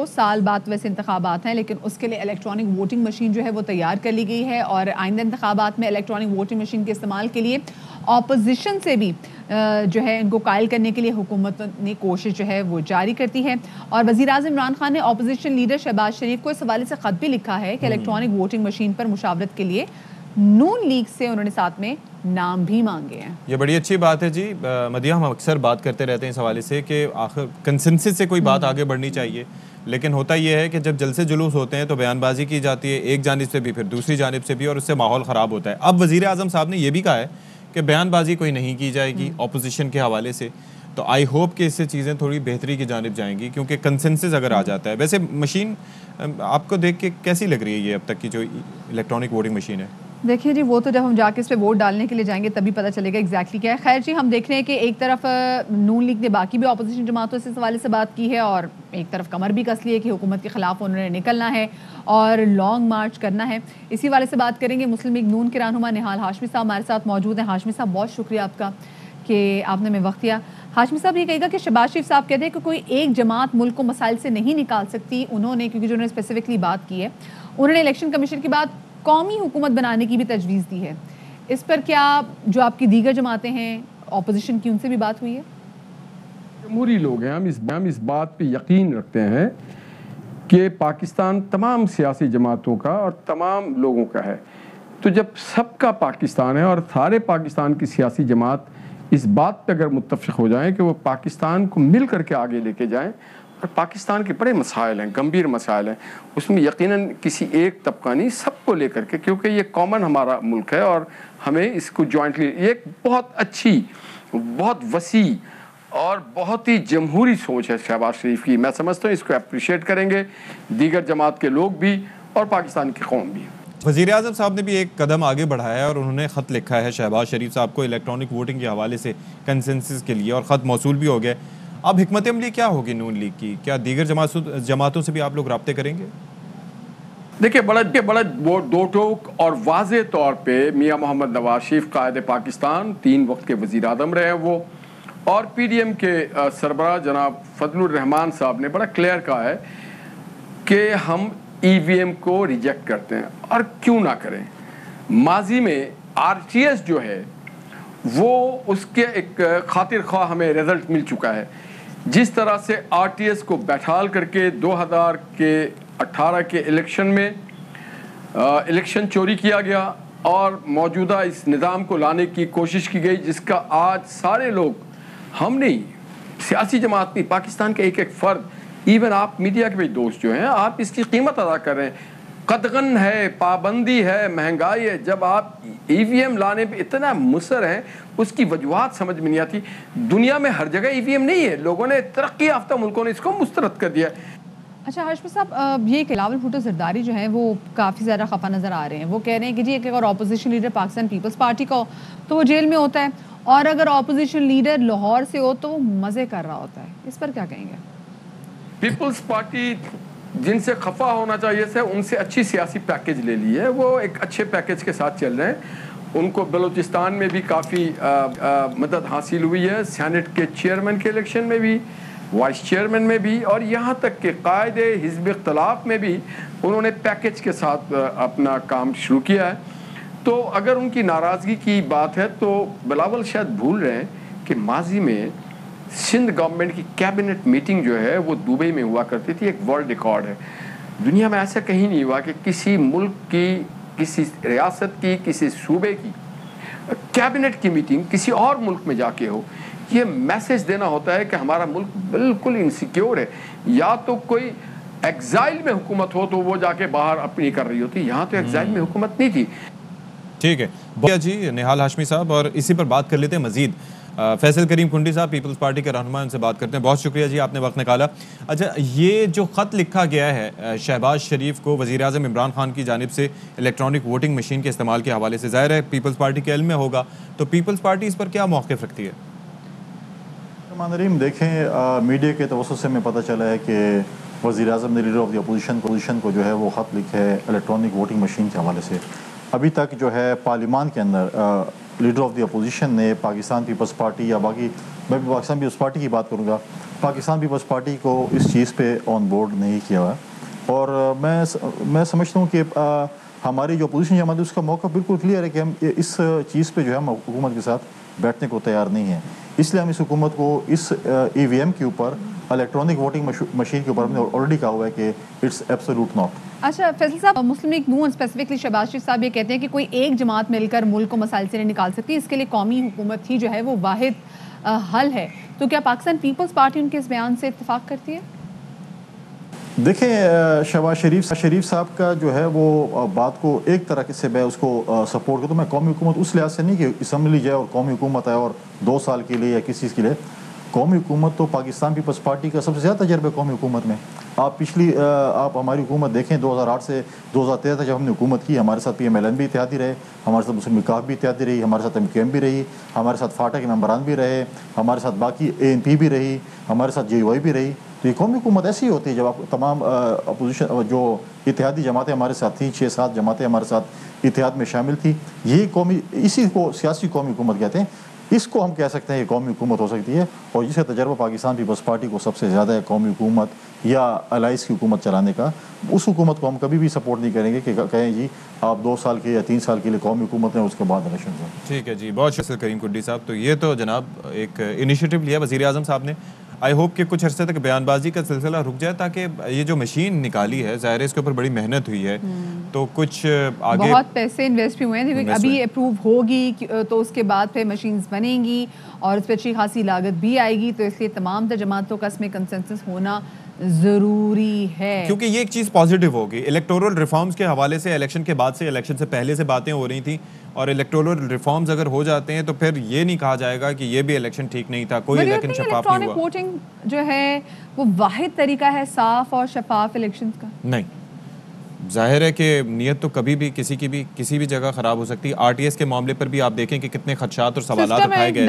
سال بعد ویسے انتخابات ہیں، لیکن اس کے لیے الیکٹرانک ووٹنگ مشین جو ہے وہ تیار کر لی گئی ہے، اور آئندہ انتخابات میں الیکٹرانک ووٹنگ مشین کے استعمال کے لیے اپوزیشن سے بھی جو ہے ان کو قائل کرنے کے لیے حکومت نے کوشش جو ہے وہ جاری کرتی ہے. اور وزیر اعظم عمران خان نے اپوزیشن لیڈر شہباز شریف کو اس حوالے سے خط بھی لکھا ہے کہ الیکٹرانک ووٹنگ مشین پر مشاورت کے لیے نون لیگ سے انہوں نے ساتھ میں نام بھی مانگے ہیں. یہ بڑی اچھی بات ہے جی. مدیحہ، ہم اکثر بات کرتے رہتے ہیں اس حوالے سے کہ آخر کنسنسس سے کوئی بات آگے بڑھنی چاہیے، لیکن ہوتا یہ ہے کہ جب جلسے جلوس ہوتے ہیں تو بیان بازی کی جاتی ہے، ایک جانب سے بھی پھر دوسری جانب سے بھی، اور اس سے ماحول خراب ہوتا ہے. اب وزیر اعظم صاحب نے یہ بھی کہا ہے کہ بیان بازی کوئی نہیں کی جائے گی اپوزیشن کے حوالے سے. تو آئی ہوپ کہ اس سے چیزیں تھوڑی بہتری کی جانب جائیں گی، کیونکہ کنسنسس اگر آ جاتا ہے. ویسے مشین آپ کو دیکھ کے کیسی لگ رہی ہے یہ اب تک کی جو الیکٹرانک ووٹنگ مشین ہے؟ دیکھیے جی، وہ تو جب ہم جا کے اس پہ ووٹ ڈالنے کے لیے جائیں گے تبھی پتہ چلے گا ایگزیکٹلی کیا ہے. خیر جی، ہم دیکھ رہے ہیں کہ ایک طرف نون لیگ نے باقی بھی اپوزیشن جماعتوں سے اس حوالے سے بات کی ہے، اور ایک طرف کمر بھی کس لی ہے کہ حکومت کے خلاف انہوں نے نکلنا ہے اور لانگ مارچ کرنا ہے. اسی حوالے سے بات کریں گے. مسلم لیگ نون کے رہنما نہال ہاشمی صاحب ہمارے ساتھ موجود ہیں. ہاشمی صاحب، بہت شکریہ آپ کا کہ آپ نے ہمیں وقت دیا. ہاشمی صاحب، یہ کہے گا کہ شہباز شریف صاحب کہتے ہیں کہ کوئی ایک جماعت ملک کو مسائل سے نہیں نکال سکتی. انہوں نے، کیونکہ جو انہوں نے اسپیسیفکلی بات کی ہے، انہوں نے الیکشن کمیشن کے بعد قومی حکومت بنانے کی بھی تجویز دی ہے. اس پر کیا جو آپ کی دیگر جماعتیں ہیں اپوزیشن کی، ان سے بھی بات ہوئی ہے؟ جمہوری لوگ ہیں، ہم اس بات پہ یقین رکھتے ہیں کہ پاکستان تمام سیاسی جماعتوں کا اور تمام لوگوں کا ہے. تو جب سب کا پاکستان ہے اور سارے پاکستان کی سیاسی جماعت اس بات پہ اگر متفق ہو جائیں کہ وہ پاکستان کو مل کر کے آگے لے کے جائیں، اور پاکستان کے بڑے مسائل ہیں، گمبھیر مسائل ہیں، اس میں یقیناً کسی ایک طبقہ نہیں، سب کو لے کر کے، کیونکہ یہ کامن ہمارا ملک ہے اور ہمیں اس کو جوائنٹلی، یہ ایک بہت اچھی، بہت وسیع اور بہت ہی جمہوری سوچ ہے شہباز شریف کی. میں سمجھتا ہوں اس کو اپریشیٹ کریں گے دیگر جماعت کے لوگ بھی اور پاکستان کی قوم بھی. وزیر اعظم صاحب نے بھی ایک قدم آگے بڑھایا ہے اور انہوں نے خط لکھا ہے شہباز شریف صاحب کو الیکٹرانک ووٹنگ کے حوالے سے کنسنسس کے لیے، اور خط موصول بھی ہو گیا. اب حکمت عملی کیا ہوگی نون لیگ کی؟ کیا دیگر جماعتوں سے بھی آپ لوگ رابطے کریں گے؟ دیکھیں، بڑا دو ٹوک اور واضح طور پہ میاں محمد نواز شریف قائد پاکستان، 3 وقت کے وزیر اعظم رہے ہیں وہ، اور پی ڈی ایم کے سربراہ جناب فضل الرحمان صاحب نے بڑا کلیئر کہا ہے کہ ہم ای وی ایم کو ریجیکٹ کرتے ہیں، اور کیوں نہ کریں. ماضی میں آر ٹی ایس جو ہے وہ اس کے ایک خاطر خواہ ہمیں رزلٹ مل چکا ہے. جس طرح سے آر ٹی ایس کو بیٹھال کر کے 2018 کے الیکشن میں الیکشن چوری کیا گیا اور موجودہ اس نظام کو لانے کی کوشش کی گئی، جس کا آج سارے لوگ، ہم نہیں، سیاسی جماعت نہیں، پاکستان کا ایک ایک فرد، ایون آپ میڈیا کے بھی دوست جو ہیں، آپ اس کی قیمت ادا کر رہے ہیں. قدغن ہے، پابندی ہے، مہنگائی ہے. جب آپ ای وی ایم لانے پہ اتنا مصر ہیں، اس کی وجوہات سمجھ میں نہیں آتی. دنیا میں ہر جگہ ای وی ایم نہیں ہے، لوگوں نے، ترقی یافتہ ملکوں نے اس کو مسترد کر دیا. اچھا ہاشمی صاحب، یہ بلاول بھٹو زرداری جو ہیں وہ کافی زیادہ خفا نظر آ رہے ہیں. وہ کہہ رہے ہیں کہ جی ایک اگر اپوزیشن لیڈر پاکستان پیپلز پارٹی کا ہو تو وہ جیل میں ہوتا ہے، اور اگر اپوزیشن لیڈر لاہور سے ہو تو وہ مزے کر رہا ہوتا ہے. اس پر کیا کہیں گے؟ پیپلز پارٹی جن سے خفا ہونا چاہیے تھا، ان سے اچھی سیاسی پیکیج لے لی ہے. وہ ایک اچھے پیکیج کے ساتھ چل رہے ہیں. ان کو بلوچستان میں بھی کافی مدد حاصل ہوئی ہے، سینٹ کے چیئرمین کے الیکشن میں بھی، وائس چیئرمین میں بھی، اور یہاں تک کہ قائد حزب اختلاف میں بھی انہوں نے پیکیج کے ساتھ اپنا کام شروع کیا ہے. تو اگر ان کی ناراضگی کی بات ہے تو بلاول شاید بھول رہے ہیں کہ ماضی میں سندھ گورنمنٹ کی کیبنٹ میٹنگ جو ہے وہ دبئی میں ہوا کرتی تھی. ایک ورلڈ ریکارڈ ہے. دنیا میں ایسا کہیں نہیں ہوا کہ کسی ملک کی، کسی ریاست کی، کسی صوبے کی کیبنٹ کی میٹنگ کسی اور ملک میں جا کے ہو. یہ میسج دینا ہوتا ہے کہ ہمارا ملک بالکل انسیکیور ہے. یا تو کوئی ایگزائل میں حکومت ہو تو وہ جا کے باہر اپنی کر رہی ہوتی. یہاں تو ایگزائل میں حکومت نہیں تھی. ٹھیک ہے جی نہال ہاشمی صاحب، اور اسی پر بات کر لیتے ہیں مزید. فیصل کریم کنڈی صاحب پیپلز پارٹی کے رہنما، ان سے بات کرتے ہیں. بہت شکریہ جی، آپ نے وقت نکالا. اچھا، یہ جو خط لکھا گیا ہے شہباز شریف کو وزیر اعظم عمران خان کی جانب سے الیکٹرانک ووٹنگ مشین کے استعمال کے حوالے سے، ظاہر ہے پیپلز پارٹی کے علم میں ہوگا، تو پیپلز پارٹی اس پر کیا موقف رکھتی ہے؟ نریم، دیکھیں، میڈیا کے توسط سے ہمیں پتہ چلا ہے کہ وزیر اعظم نے لیڈر آف دی اپوزیشن کو جو ہے وہ خط لکھا ہے الیکٹرانک ووٹنگ مشین کے حوالے سے. ابھی تک جو ہے پارلیمان کے اندر لیڈر آف دی اپوزیشن نے پاکستان پیپلز پارٹی یا باقی، میں بھی پاکستان پیپلز پارٹی کی بات کروں گا، پاکستان پیپلز پارٹی کو اس چیز پہ آن بورڈ نہیں کیا ہوا، اور میں سمجھتا ہوں کہ ہماری جو اپوزیشن جماعت ہے اس کا موقع بالکل کلیئر ہے کہ ہم اس چیز پہ جو ہے ہم حکومت کے ساتھ بیٹھنے کو تیار نہیں ہیں. اس لیے ہم اس حکومت کو اس ای وی ایم کے اوپر، الیکٹرانک ووٹنگ مشین کے اوپر ہم نے آلریڈی کہا ہوا ہے کہ اٹس ایبسولوٹ ناٹ. اچھا فیصل صاحب، مسلم لیگ نون اسپیسیفکلی شہباز شریف صاحب یہ کہتے ہیں کہ کوئی ایک جماعت مل کر ملک کو مسائل سے نہیں نکال سکتی، اس کے لیے قومی حکومت ہی جو ہے وہ واحد حل ہے. تو کیا پاکستان پیپلز پارٹی ان کے اس بیان سے اتفاق کرتی ہے؟ دیکھیں شہباز شریف صاحب کا جو ہے وہ بات کو ایک طرح سے میں اس کو سپورٹ کرتا ہوں. میں قومی حکومت اس لحاظ سے نہیں کہ اسمبلی جائے اور قومی حکومت ہے اور 2 سال کے لیے یا کسی چیز کے لیے. قومی حکومت تو پاکستان پیپلز پارٹی کا سب سے زیادہ تجربہ قومی حکومت میں. آپ ہماری حکومت دیکھیں 2008 سے 2013 تک جب ہم نے حکومت کی، ہمارے ساتھ PMLN بھی اتحادی رہے، ہمارے ساتھ مسلم وقاف بھی اتحادی رہی، ہمارے ساتھ MQM بھی رہی، ہمارے ساتھ فاٹا کے ممبران بھی رہے، ہمارے ساتھ باقی ANP بھی رہی، ہمارے ساتھ JUI بھی رہی. تو یہ قومی حکومت ایسی ہوتی ہے جب آپ تمام اپوزیشن جو اتحادی جماعتیں ہمارے ساتھ تھیں، 6-7 جماعتیں ہمارے ساتھ اتحاد میں شامل تھی. یہ اسی کو سیاسی قومی حکومت کہتے ہیں. اس کو ہم کہہ سکتے ہیں کہ قومی حکومت ہو سکتی ہے، اور جس کا تجربہ پاکستان پیپلز پارٹی کو سب سے زیادہ ہے قومی حکومت یا الائنس کی حکومت چلانے کا، اس حکومت کو ہم کبھی بھی سپورٹ نہیں کریں گے کہ کہیں جی آپ 2 سال کے یا 3 سال کے لیے قومی حکومت ہیں، اس کے بعد الیکشن ہوں. ٹھیک ہے جی، بہت شکریہ کریم کڈی صاحب. تو یہ تو جناب ایک انیشیٹو لیا وزیر اعظم صاحب نے. آئی ہوپ کہ کچھ عرصے تک بیان بازی کا سلسلہ رک جائے، تاکہ یہ جو مشین نکالی ہے ظاہر ہے اس کے اوپر بڑی محنت ہوئی ہے، تو کچھ آگے بہت پیسے انویسٹ بھی ہوئے ہیں. ابھی اپروو ہوگی تو اس کے بعد پھر مشینز بنیں گی اور اس پہ اچھی خاصی لاگت بھی آئے گی. تو اس لیے تمام جماعتوں کا اس میں کنسنسس ہونا ضروری ہے، کیونکہ یہ ایک چیز پازیٹیو ہوگی. الیکٹورل ریفارمز کے حوالے سے الیکشن کے بعد سے، الیکشن سے پہلے سے باتیں ہو رہی تھیں، اور الیکٹورل ریفارمز اگر ہو جاتے ہیں تو پھر یہ نہیں کہا جائے گا کہ یہ بھی الیکشن ٹھیک نہیں تھا، کوئی الیکشن شفاف نہیں ہوا. ووٹنگ جو ہے وہ واحد طریقہ ہے صاف اور شفاف الیکشن کا؟ نہیں، ظاہر ہے کہ نیت تو کبھی بھی کسی بھی جگہ خراب ہو سکتی ہے. RTS کے معاملے پر بھی آپ دیکھیں کہ کتنے خدشات اور سوالات اٹھائے گئے تھے.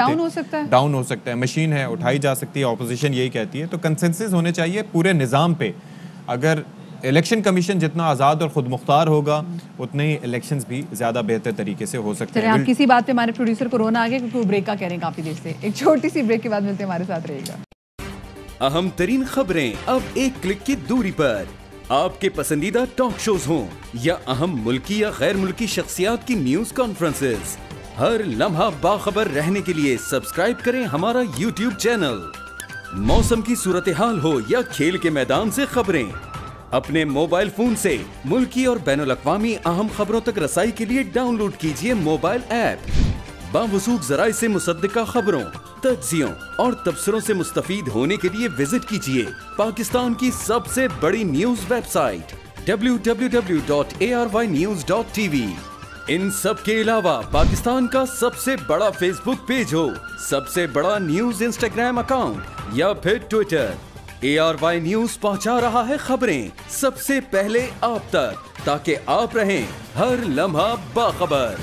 ڈاؤن ہو سکتا ہے، مشین ہے، اٹھائی جا سکتی ہے، اپوزیشن یہی کہتی ہے. تو کنسنسس ہونے چاہیے پورے نظام پہ. اگر الیکشن کمیشن جتنا آزاد اور خود مختار ہوگا اتنے ہی الیکشنز بھی زیادہ بہتر طریقے سے ہو سکتے ہیں. آپ کسی بات پہ ہمارے پروڈیوسر کو رونا آ گیا کیونکہ وہ بریک کا کہہ رہے ہیں کافی دیر سے. ایک چھوٹی سی بریک کے بعد ملتے ہیں، ہمارے ساتھ رہے گا. اہم ترین خبریں اب ایک کلک کی دوری پر. آپ کے پسندیدہ ٹاک شوز ہوں یا اہم ملکی یا غیر ملکی شخصیات کی نیوز کانفرنسز، ہر لمحہ باخبر رہنے کے لیے سبسکرائب کریں ہمارا YouTube چینل. موسم کی صورتحال ہو یا کھیل کے میدان سے خبریں، اپنے موبائل فون سے ملکی اور بین الاقوامی اہم خبروں تک رسائی کے لیے ڈاؤن لوڈ کیجیے موبائل ایپ. باوثوق ذرائع سے مصدقہ خبروں، تجزیوں اور تبصروں سے مستفید ہونے کے لیے وزٹ کیجیے پاکستان کی سب سے بڑی نیوز ویب سائٹ www.arYnews.tv. ان سب کے علاوہ پاکستان کا سب سے بڑا فیس بک پیج ہو، سب سے بڑا نیوز انسٹاگرام اکاؤنٹ یا پھر ٹویٹر، ARY نیوز پہنچا رہا ہے خبریں سب سے پہلے آپ تک، تاکہ آپ رہیں ہر لمحہ باخبر.